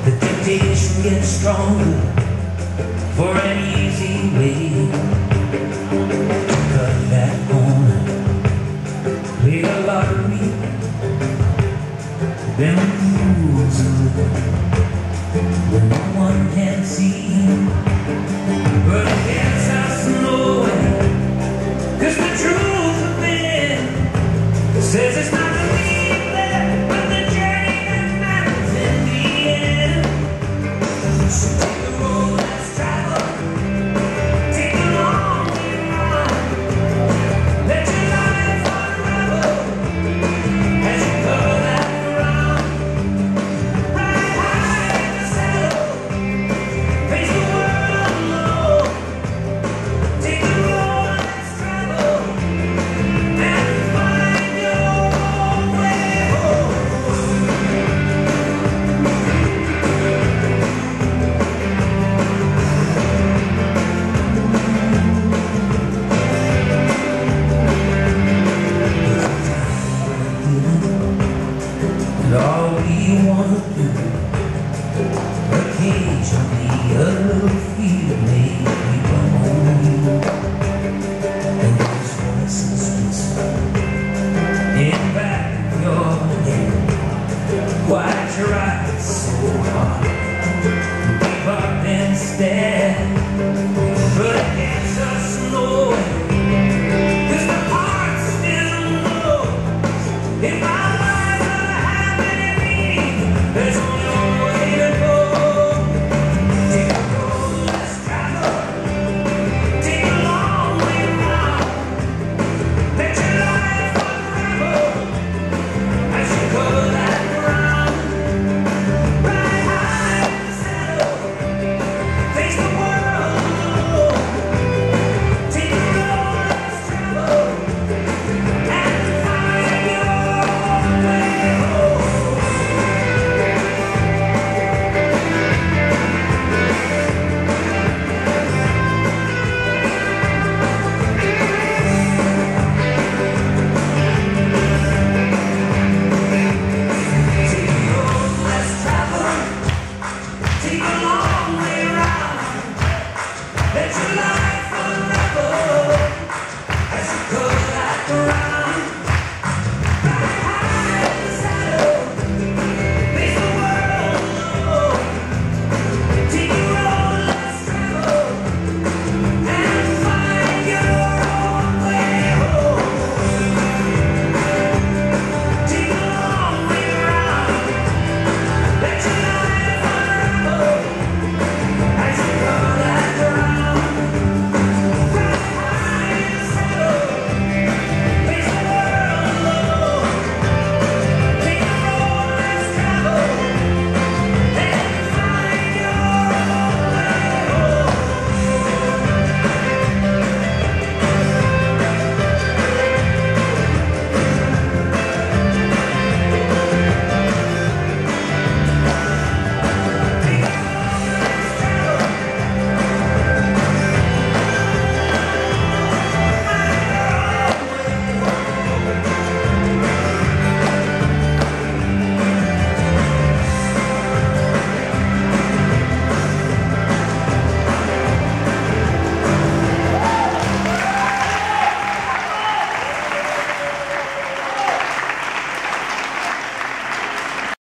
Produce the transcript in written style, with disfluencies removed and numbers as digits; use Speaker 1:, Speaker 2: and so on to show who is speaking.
Speaker 1: the temptation gets stronger for an easy way to cut back on, play the lottery, then lose when no one can see. But it gets us nowhere, 'cause the truth of it says it's not the lead there, but the journey that matters in the end. So take the road less traveled, take the long way around, let your life unravel as you cover that ground. Ride high in the saddle, face the world alone, take the road less traveled and find your own way home. And all we wanna do, occasionally a little fear may come on you, and those voices whisper in back of your head, quiet your eyes so hard, give up instead. But it gets us nowhere, 'cause the heart still knows if our lives are to have any meaning, there's